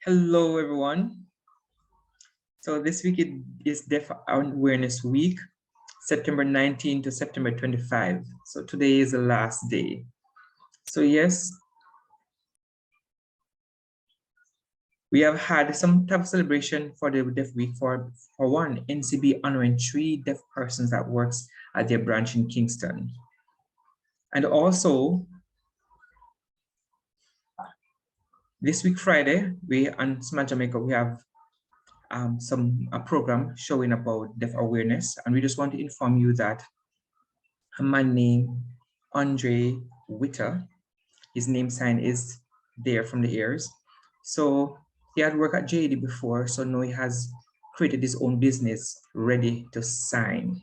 Hello, everyone. So this week is Deaf Awareness Week, September 19 to September 25. So today is the last day. So yes, we have had some type of celebration for the Deaf Week. For one, NCB honoring 3 deaf persons that works at their branch in Kingston. And also, this week, Friday, we on Smart Jamaica, we have a program showing about deaf awareness, and we just want to inform you that a man named Andre Witter, his name sign is there from the ears. So he had worked at JD before, so now he has created his own business ready to sign.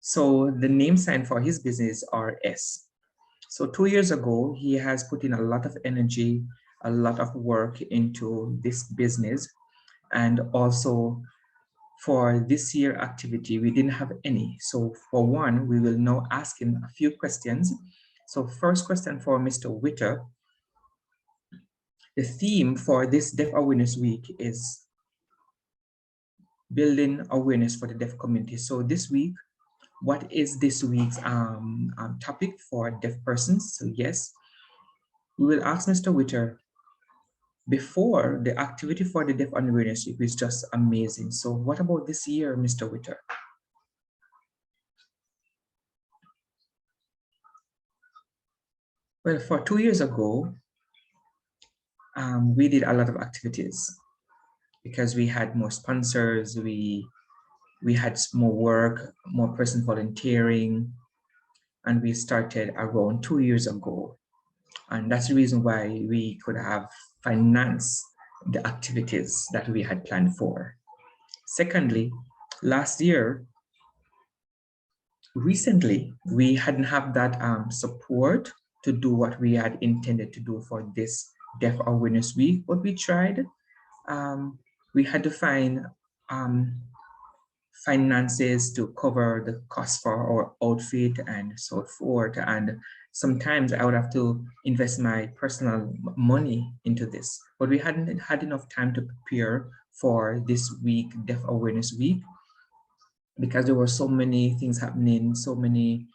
So the name sign for his business is RS. So 2 years ago, he has put in a lot of energy, a lot of work into this business. And also for this year activity, we didn't have any. So for one, we will now ask him a few questions. So first question for Mr. Witter. The theme for this Deaf Awareness Week is building awareness for the deaf community. So this week, what is this week's topic for deaf persons? So yes, we will ask Mr. Witter. Before, the activity for the Deaf Awareness Week is just amazing. So what about this year, Mr. Witter? Well, for 2 years ago, we did a lot of activities because we had more sponsors, we had more work, more person volunteering, and we started around 2 years ago. And that's the reason why we could have financed the activities that we had planned for. Secondly, last year, recently, we hadn't have that support to do what we had intended to do for this Deaf Awareness Week, but we tried. We had to find finances to cover the cost for our outfit and so forth. And sometimes I would have to invest my personal money into this, but we hadn't had enough time to prepare for this week, Deaf Awareness Week, because there were so many things happening, so many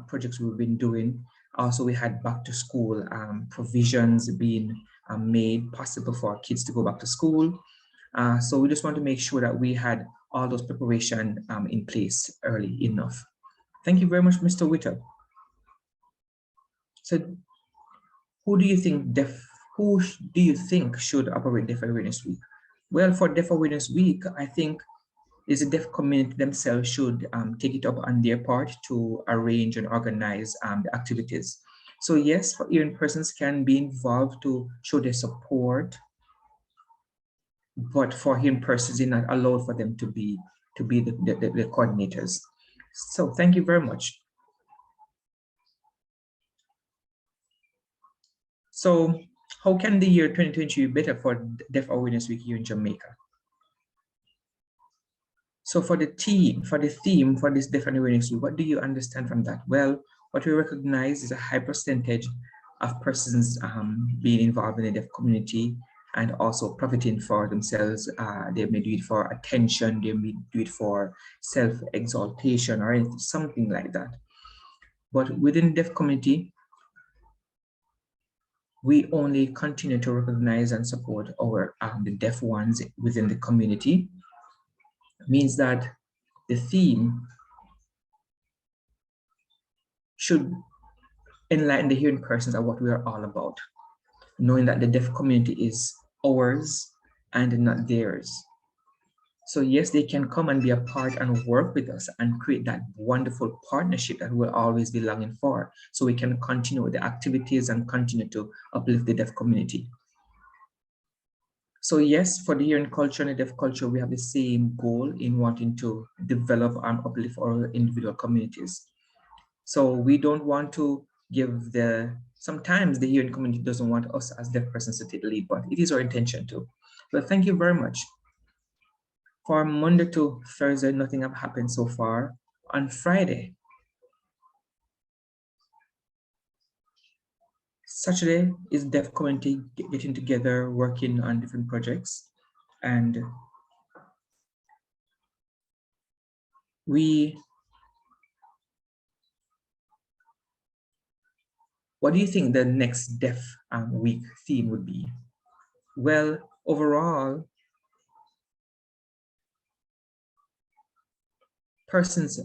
projects we've been doing. Also, we had back to school provisions being made possible for our kids to go back to school. So we just want to make sure that we had all those preparation in place early enough. Thank you very much, Mr. Witter. So who do you think should operate Deaf Awareness Week? Well, for Deaf Awareness Week, I think is the deaf community themselves should take it up on their part to arrange and organize the activities. So yes, for hearing persons can be involved to show their support, but for hearing persons, it's not allowed for them to be the coordinators. So thank you very much. So how can the year 2020 be better for Deaf Awareness Week here in Jamaica? So for the theme for this Deaf Awareness Week, what do you understand from that? Well, what we recognize is a high percentage of persons being involved in the deaf community and also profiting for themselves. They may do it for attention, they may do it for self-exaltation or anything, something like that. But within the deaf community, we only continue to recognize and support our the deaf ones within the community. It means that the theme should enlighten the hearing persons of what we are all about, knowing that the deaf community is ours and not theirs. So yes, they can come and be a part and work with us and create that wonderful partnership that we'll always be longing for, so we can continue with the activities and continue to uplift the deaf community. So yes, for the hearing culture and the deaf culture, we have the same goal in wanting to develop and uplift our individual communities. So we don't want to give sometimes the hearing community doesn't want us as deaf persons to take the lead, but it is our intention to. So thank you very much. For Monday to Thursday, nothing have happened so far. On Friday, Saturday is deaf community getting together, working on different projects. And what do you think the next deaf week theme would be? Well, overall, persons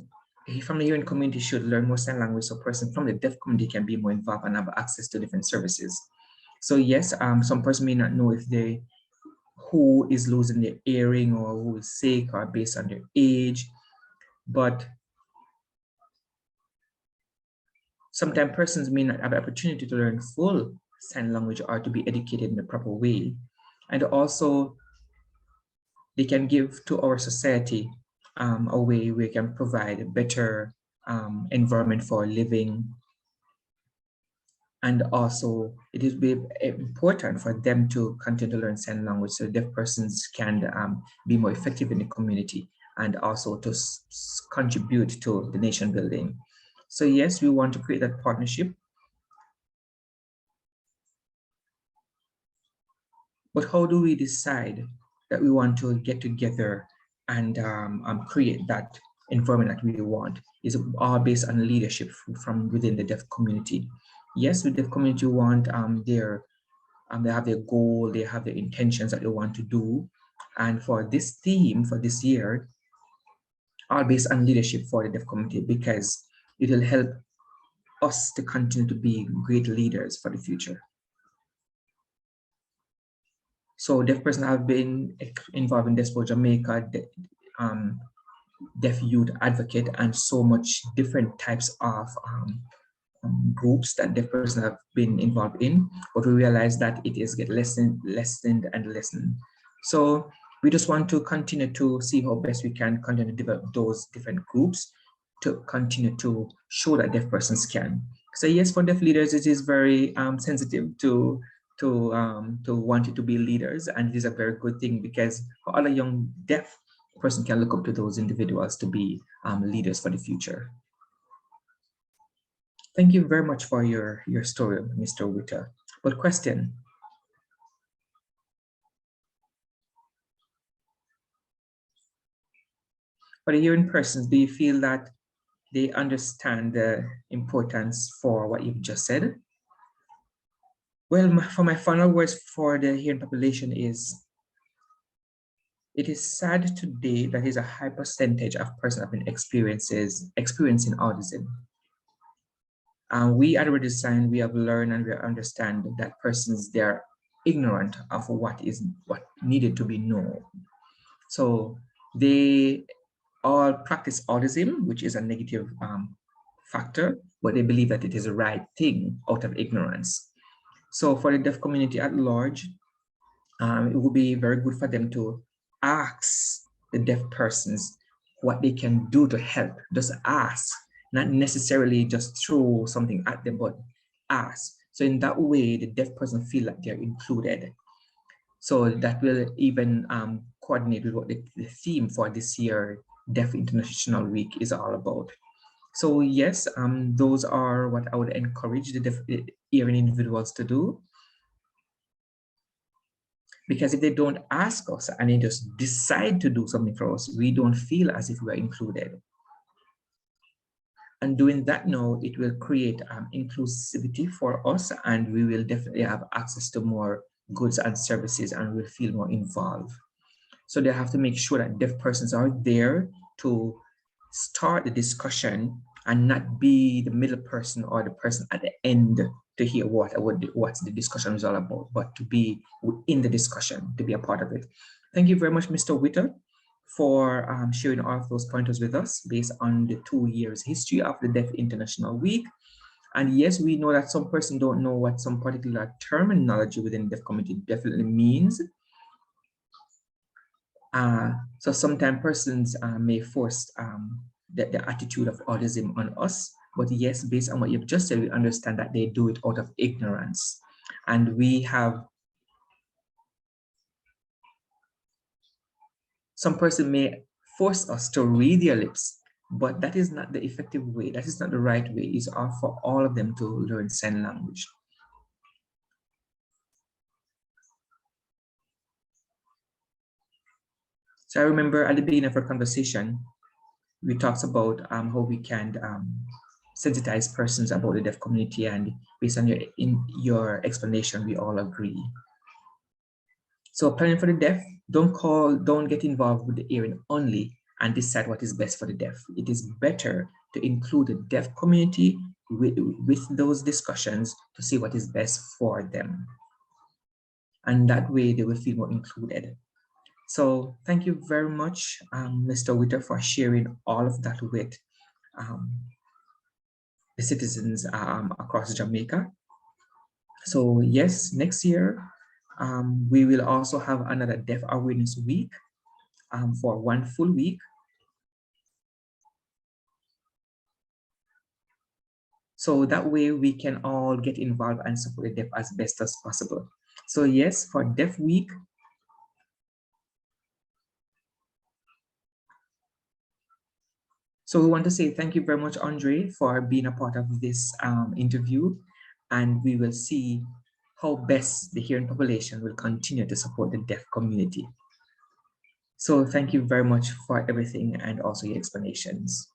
from the hearing community should learn more sign language so persons from the deaf community can be more involved and have access to different services. So yes, some person may not know if they who is losing their hearing or who is sick or based on their age, but sometimes persons may not have the opportunity to learn full sign language or to be educated in the proper way. And also they can give to our society a way we can provide a better environment for living. And also it is very important for them to continue to learn sign language so deaf persons can be more effective in the community and also to contribute to the nation building. So yes, we want to create that partnership. But how do we decide that we want to get together and create that environment that we want? Is all based on leadership from within the deaf community. Yes, the deaf community want they have their goal, they have their intentions that they want to do. And for this theme, for this year, all based on leadership for the deaf community because it will help us to continue to be great leaders for the future. So deaf persons have been involved in Despo Jamaica, deaf youth advocate, and so much different types of groups that deaf persons have been involved in, but we realize that it is get lessened and lessened. So we just want to continue to see how best we can continue to develop those different groups to continue to show that deaf persons can. So yes, for deaf leaders, it is very sensitive to want it to be leaders, and it is a very good thing because for other young deaf person can look up to those individuals to be leaders for the future. Thank you very much for your story, Mr. Witter. But question, for the hearing persons, do you feel that they understand the importance for what you've just said? Well, for my final words for the hearing population is, it is sad today that is a high percentage of persons have been experiencing autism. We at Redesign, we have learned and we understand that persons, they are ignorant of what needed to be known. So they all practice autism, which is a negative factor, but they believe that it is the right thing out of ignorance. So for the deaf community at large, it would be very good for them to ask the deaf persons what they can do to help. Just ask, not necessarily just throw something at them, but ask. So in that way, the deaf person feel like they're included. So that will even coordinate with what the theme for this year, Deaf International Week, is all about. So yes, those are what I would encourage the deaf hearing individuals to do. Because if they don't ask us and they just decide to do something for us, we don't feel as if we are included. And doing that now, it will create inclusivity for us, and we will definitely have access to more goods and services, and we'll feel more involved. So they have to make sure that deaf persons are there to start the discussion and not be the middle person or the person at the end to hear what the discussion is all about, but to be in the discussion, to be a part of it. Thank you very much, Mr. Witter, for sharing all of those pointers with us based on the 2 years history of the Deaf International Week. And yes, we know that some person don't know what some particular terminology within the deaf community definitely means. So sometimes persons may force the attitude of autism on us. But yes, based on what you've just said, we understand that they do it out of ignorance. And we have, some person may force us to read their lips, but that is not the effective way. That is not the right way. It's all for all of them to learn sign language. So I remember at the beginning of our conversation, we talked about how we can sensitize persons about the deaf community, and based on your explanation, we all agree. So planning for the deaf, don't get involved with the hearing only and decide what is best for the deaf. It is better to include the deaf community with those discussions to see what is best for them. And that way they will feel more included. So thank you very much, Mr. Witter, for sharing all of that with the citizens across Jamaica. So yes, next year, we will also have another Deaf Awareness Week for 1 full week. So that way we can all get involved and support the deaf as best as possible. So yes, for Deaf Week, so we want to say thank you very much, Andre, for being a part of this interview, and we will see how best the hearing population will continue to support the deaf community. So thank you very much for everything and also your explanations.